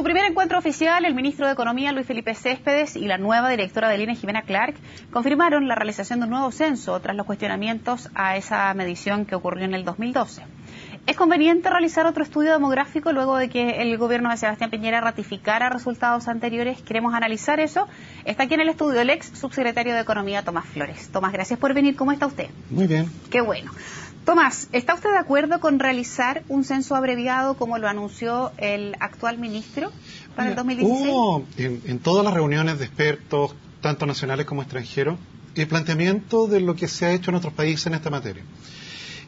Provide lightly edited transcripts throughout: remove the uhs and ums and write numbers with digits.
su primer encuentro oficial, el ministro de Economía, Luis Felipe Céspedes, y la nueva directora del INE, Jimena Clark, confirmaron la realización de un nuevo censo tras los cuestionamientos a esa medición que ocurrió en el 2012. ¿Es conveniente realizar otro estudio demográfico luego de que el gobierno de Sebastián Piñera ratificara resultados anteriores? Queremos analizar eso. Está aquí en el estudio el ex subsecretario de Economía, Tomás Flores. Tomás, gracias por venir. ¿Cómo está usted? Muy bien. Qué bueno. Tomás, ¿está usted de acuerdo con realizar un censo abreviado como lo anunció el actual ministro para el 2016? Hubo en todas las reuniones de expertos, tanto nacionales como extranjeros, el planteamiento de lo que se ha hecho en otros países en esta materia.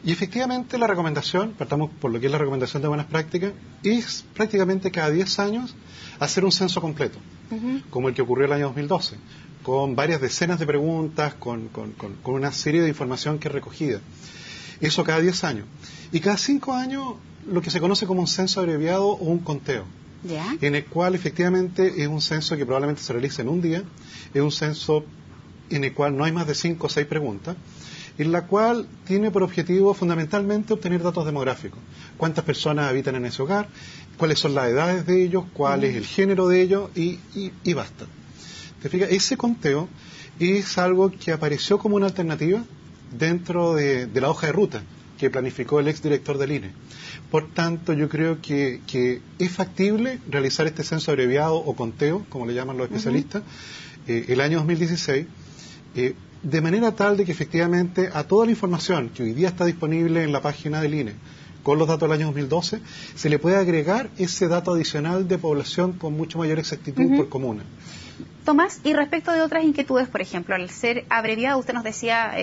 Y efectivamente la recomendación, partamos por lo que es la recomendación de buenas prácticas, es prácticamente cada 10 años hacer un censo completo, como el que ocurrió el año 2012, con varias decenas de preguntas, con una serie de información que es recogida. Eso cada 10 años. Y cada 5 años lo que se conoce como un censo abreviado o un conteo, en el cual efectivamente es un censo que probablemente se realice en un día, es un censo en el cual no hay más de 5 o 6 preguntas, en la cual tiene por objetivo fundamentalmente obtener datos demográficos. Cuántas personas habitan en ese hogar, cuáles son las edades de ellos, cuál es el género de ellos y basta. ¿Te fijas? Ese conteo es algo que apareció como una alternativa dentro de la hoja de ruta que planificó el exdirector del INE. Por tanto, yo creo que es factible realizar este censo abreviado o conteo, como le llaman los especialistas, el año 2016, de manera tal de que efectivamente a toda la información que hoy día está disponible en la página del INE, con los datos del año 2012, se le puede agregar ese dato adicional de población con mucho mayor exactitud por comuna. Tomás, y respecto de otras inquietudes, por ejemplo, al ser abreviado, usted nos decía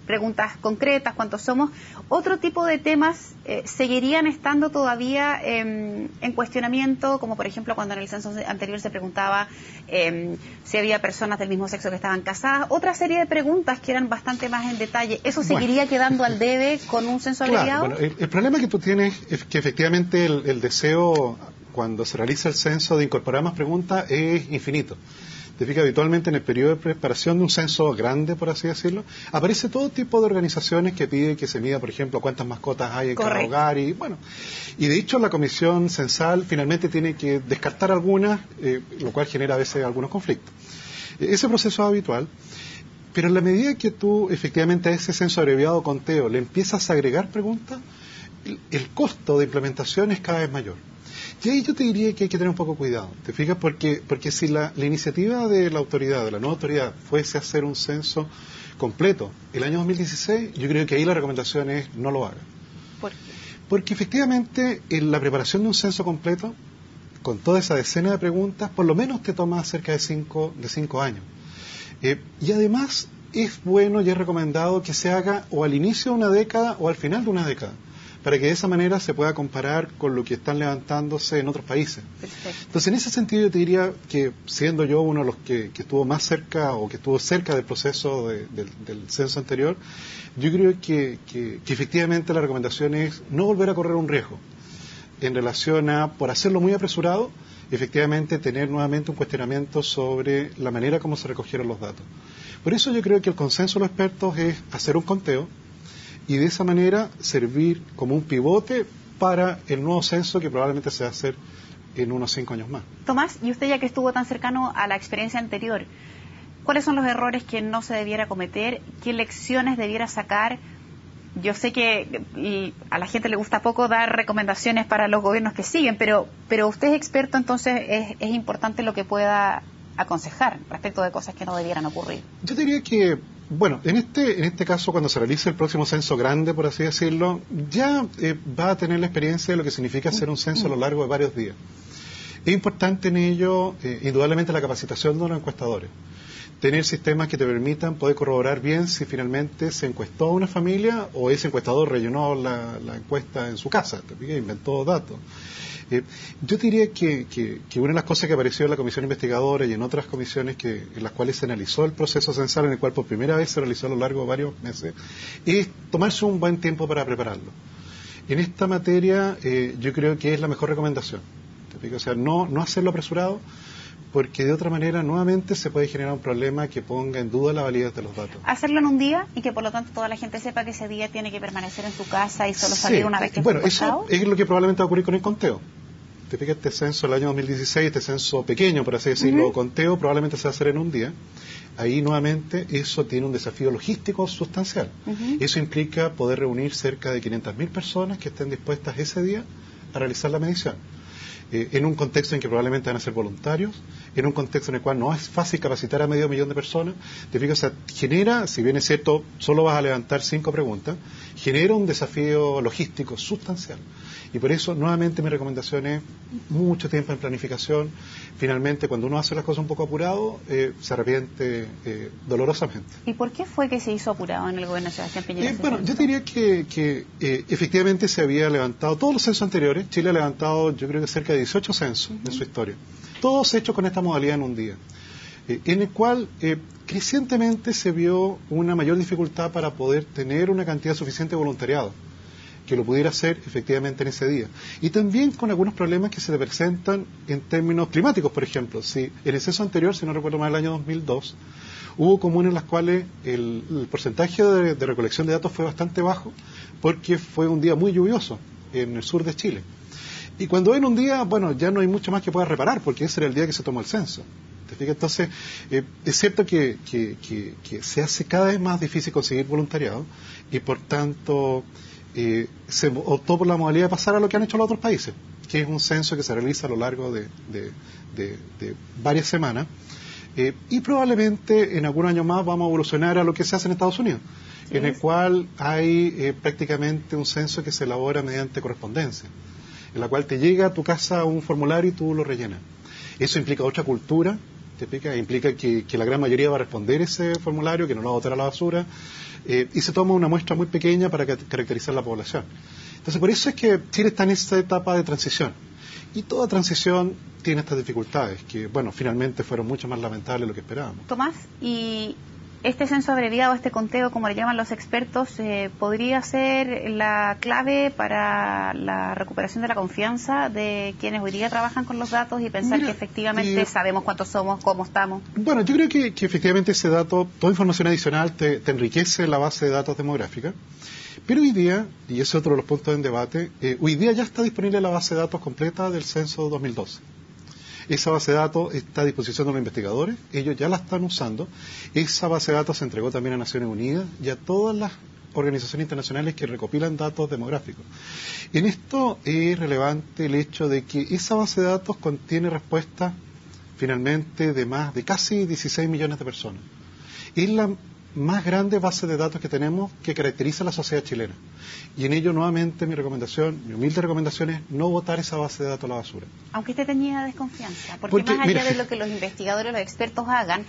preguntas concretas, cuántos somos, otro tipo de temas seguirían estando todavía en cuestionamiento, como por ejemplo cuando en el censo anterior se preguntaba si había personas del mismo sexo que estaban casadas, otra serie de preguntas que eran bastante más en detalle. ¿Eso seguiría quedando al debe con un censo abreviado? Bueno, el problema que tú tienes es que efectivamente el deseo, cuando se realiza el censo, de incorporar más preguntas es infinito. Te fijas, habitualmente en el periodo de preparación de un censo grande, por así decirlo, aparece todo tipo de organizaciones que piden que se mida, por ejemplo, cuántas mascotas hay en cada hogar y de hecho la comisión censal finalmente tiene que descartar algunas, lo cual genera a veces algunos conflictos. Ese proceso es habitual, pero en la medida que tú efectivamente a ese censo abreviado conteo le empiezas a agregar preguntas, el costo de implementación es cada vez mayor. Y ahí yo te diría que hay que tener un poco cuidado, ¿te fijas? Porque si la iniciativa de la autoridad, de la nueva autoridad, fuese a hacer un censo completo el año 2016, yo creo que ahí la recomendación es no lo haga. ¿Por qué? Porque efectivamente en la preparación de un censo completo, con toda esa decena de preguntas, por lo menos te toma cerca de 5 años. Y además es bueno y es recomendado que se haga o al inicio de una década o al final de una década, para que de esa manera se pueda comparar con lo que están levantándose en otros países. Perfecto. Entonces, en ese sentido, yo te diría que, siendo yo uno de los que estuvo más cerca o que estuvo cerca del proceso del censo anterior, yo creo que efectivamente la recomendación es no volver a correr un riesgo en relación a, por hacerlo muy apresurado, efectivamente tener nuevamente un cuestionamiento sobre la manera como se recogieron los datos. Por eso yo creo que el consenso de los expertos es hacer un conteo, y de esa manera servir como un pivote para el nuevo censo que probablemente se va a hacer en unos 5 años más. Tomás, y usted ya que estuvo tan cercano a la experiencia anterior, ¿cuáles son los errores que no se debiera cometer? ¿Qué lecciones debiera sacar? Yo sé que a la gente le gusta poco dar recomendaciones para los gobiernos que siguen, pero usted es experto, entonces es importante lo que pueda aconsejar respecto de cosas que no debieran ocurrir. Yo diría que, bueno, en este caso, cuando se realice el próximo censo grande, por así decirlo, ya va a tener la experiencia de lo que significa hacer un censo a lo largo de varios días. Es importante en ello, indudablemente, la capacitación de los encuestadores. Tener sistemas que te permitan poder corroborar bien si finalmente se encuestó a una familia o ese encuestador rellenó la encuesta en su casa, inventó datos. Yo diría que una de las cosas que apareció en la comisión investigadora y en otras comisiones en las cuales se analizó el proceso censal, en el cual por primera vez se realizó a lo largo de varios meses, es tomarse un buen tiempo para prepararlo. En esta materia yo creo que es la mejor recomendación. O sea, no hacerlo apresurado, porque de otra manera nuevamente se puede generar un problema que ponga en duda la validez de los datos. Hacerlo en un día y que por lo tanto toda la gente sepa que ese día tiene que permanecer en su casa y solo salir una vez que bueno, esté encuestado. eso es lo que probablemente va a ocurrir con el conteo. te fijas, este censo del año 2016, este censo pequeño, por así decirlo, conteo, probablemente se va a hacer en un día. Ahí nuevamente eso tiene un desafío logístico sustancial. Eso implica poder reunir cerca de 500.000 personas que estén dispuestas ese día a realizar la medición. En un contexto en que probablemente van a ser voluntarios, en un contexto en el cual no es fácil capacitar a 500.000 de personas, te fijas, o sea, genera, si bien es cierto, solo vas a levantar 5 preguntas, genera un desafío logístico sustancial. Y por eso, nuevamente, mi recomendación es mucho tiempo en planificación. Finalmente, cuando uno hace las cosas un poco apurado, se arrepiente dolorosamente. ¿Y por qué fue que se hizo apurado en el gobierno de Sebastián Piñera? Bueno, yo diría que efectivamente se había levantado todos los censos anteriores. Chile ha levantado, yo creo que cerca de 18 censos en su historia. Todos hechos con esta modalidad en un día. En el cual crecientemente se vio una mayor dificultad para poder tener una cantidad suficiente de voluntariado que lo pudiera hacer efectivamente en ese día. Y también con algunos problemas que se le presentan en términos climáticos, por ejemplo. Si en el censo anterior, si no recuerdo mal, el año 2002, hubo comunas en las cuales el porcentaje de recolección de datos fue bastante bajo porque fue un día muy lluvioso en el sur de Chile. Y cuando en un día, bueno, ya no hay mucho más que pueda reparar porque ese era el día que se tomó el censo. ¿Te fijas? Entonces, es cierto que se hace cada vez más difícil conseguir voluntariado y por tanto se optó por la modalidad de pasar a lo que han hecho los otros países, que es un censo que se realiza a lo largo de varias semanas y probablemente en algún año más vamos a evolucionar a lo que se hace en Estados Unidos, en el cual hay prácticamente un censo que se elabora mediante correspondencia, en la cual te llega a tu casa un formulario y tú lo rellenas. Eso implica otra cultura, implica que la gran mayoría va a responder ese formulario, que no lo va a botar a la basura, y se toma una muestra muy pequeña para caracterizar la población. Entonces, por eso es que Chile está en esta etapa de transición. Y toda transición tiene estas dificultades, que, bueno, finalmente fueron mucho más lamentables de lo que esperábamos. Tomás, y este censo abreviado, este conteo, como le llaman los expertos, ¿podría ser la clave para la recuperación de la confianza de quienes hoy día trabajan con los datos y pensar que efectivamente sabemos cuántos somos, cómo estamos? Bueno, yo creo que efectivamente ese dato, toda información adicional te enriquece la base de datos demográfica, pero hoy día, y ese es otro de los puntos en debate, hoy día ya está disponible la base de datos completa del censo 2012. Esa base de datos está a disposición de los investigadores, ellos ya la están usando. Esa base de datos se entregó también a Naciones Unidas y a todas las organizaciones internacionales que recopilan datos demográficos. En esto es relevante el hecho de que esa base de datos contiene respuestas finalmente de casi 16 millones de personas. Es la más grande base de datos que tenemos que caracteriza a la sociedad chilena. Y en ello, nuevamente, mi humilde recomendación es no botar esa base de datos a la basura. Aunque usted tenía desconfianza, porque más allá de lo que los investigadores, los expertos hagan,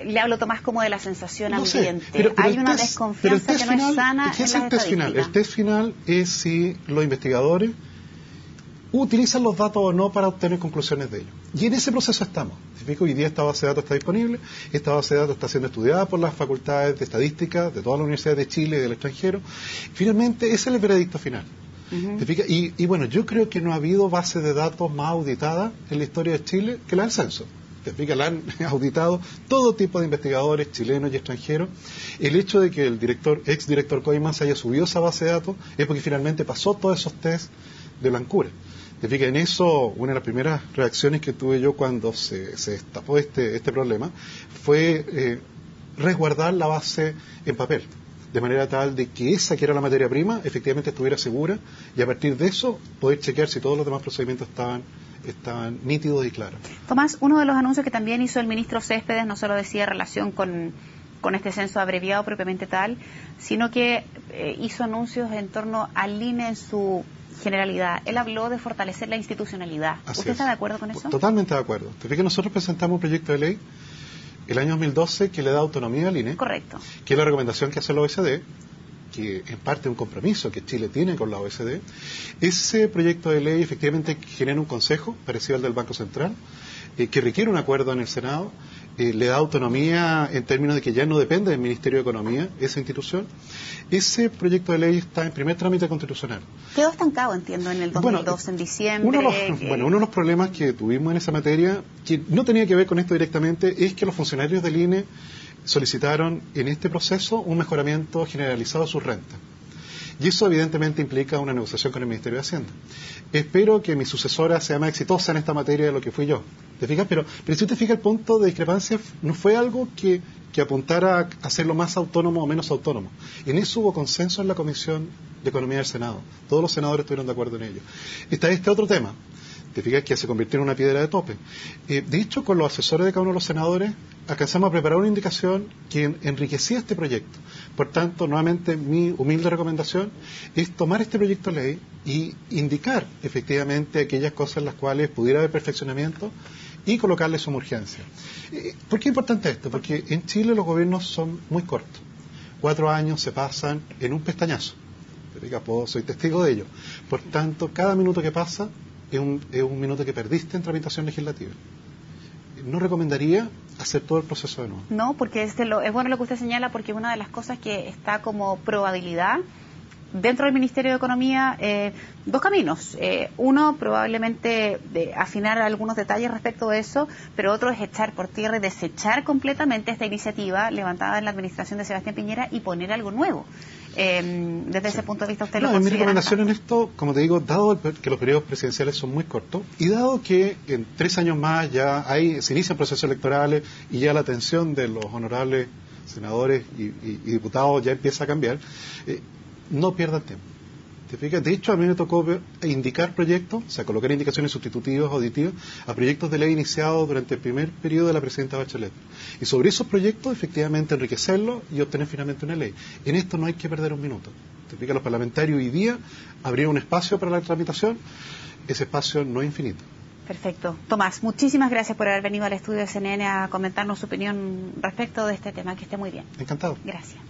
le hablo, Tomás, como de la sensación ambiente. Pero hay una desconfianza que no es sana en las estadísticas. El test final es si los investigadores utilizan los datos o no para obtener conclusiones de ellos. Y en ese proceso estamos. Hoy día esta base de datos está disponible, esta base de datos está siendo estudiada por las facultades de estadística de todas las universidades de Chile y del extranjero. Finalmente, ese es el veredicto final. Y bueno, yo creo que no ha habido base de datos más auditada en la historia de Chile que la del censo. La han auditado todo tipo de investigadores chilenos y extranjeros. El hecho de que el exdirector Coiman se haya subido esa base de datos es porque finalmente pasó todos esos test de blancura. En eso, una de las primeras reacciones que tuve yo cuando se destapó este problema fue resguardar la base en papel, de manera tal de que esa que era la materia prima efectivamente estuviera segura y a partir de eso poder chequear si todos los demás procedimientos estaban nítidos y claros. Tomás, uno de los anuncios que también hizo el ministro Céspedes no solo decía relación con este censo abreviado propiamente tal, sino que hizo anuncios en torno al INE en su generalidad. Él habló de fortalecer la institucionalidad. ¿Usted está de acuerdo con eso? Totalmente de acuerdo. Nosotros presentamos un proyecto de ley el año 2012 que le da autonomía al INE. Correcto. Que es la recomendación que hace la OECD, que en parte es un compromiso que Chile tiene con la OECD. Ese proyecto de ley efectivamente genera un consejo parecido al del Banco Central, que requiere un acuerdo en el Senado, le da autonomía en términos de que ya no depende del Ministerio de Economía, esa institución. Ese proyecto de ley está en primer trámite constitucional. Quedó estancado, entiendo, en el 2002, en diciembre. Uno de los problemas que tuvimos en esa materia, que no tenía que ver con esto directamente, es que los funcionarios del INE solicitaron en este proceso un mejoramiento generalizado de sus rentas. Y eso evidentemente implica una negociación con el Ministerio de Hacienda. Espero que mi sucesora sea más exitosa en esta materia de lo que fui yo. ¿Te fijas? Pero si te fijas, el punto de discrepancia no fue algo que apuntara a hacerlo más autónomo o menos autónomo. En eso hubo consenso en la Comisión de Economía del Senado. Todos los senadores estuvieron de acuerdo en ello. Está este otro tema. Te fijas que se convirtió en una piedra de tope. De hecho, con los asesores de cada uno de los senadores, alcanzamos a preparar una indicación que enriquecía este proyecto. Por tanto, nuevamente, mi humilde recomendación es tomar este proyecto de ley y indicar efectivamente aquellas cosas en las cuales pudiera haber perfeccionamiento y colocarle suma urgencia. ¿Por qué es importante esto? Porque en Chile los gobiernos son muy cortos. 4 años se pasan en un pestañazo. Soy testigo de ello. Por tanto, cada minuto que pasa es un minuto que perdiste en tramitación legislativa. No recomendaría hacer todo el proceso de nuevo. No, porque es bueno lo que usted señala, porque una de las cosas que está como probabilidad dentro del Ministerio de Economía, 2 caminos. Uno, probablemente afinar algunos detalles respecto de eso, pero otro es echar por tierra y desechar completamente esta iniciativa levantada en la administración de Sebastián Piñera y poner algo nuevo. Desde ese punto de vista, ¿usted lo considera? Mi recomendación en esto, como te digo, dado que los periodos presidenciales son muy cortos y dado que en 3 años más ya se inician procesos electorales y ya la atención de los honorables senadores y diputados ya empieza a cambiar, no pierdan tiempo. ¿Te fijas? De hecho, a mí me tocó indicar proyectos, o sea, colocar indicaciones sustitutivas o auditivas a proyectos de ley iniciados durante el primer periodo de la presidenta Bachelet. Y sobre esos proyectos, efectivamente, enriquecerlos y obtener finalmente una ley. En esto no hay que perder un minuto. ¿Te fijas? Los parlamentarios hoy día abrieron un espacio para la tramitación. Ese espacio no es infinito. Perfecto. Tomás, muchísimas gracias por haber venido al estudio de CNN a comentarnos su opinión respecto de este tema. Que esté muy bien. Encantado. Gracias.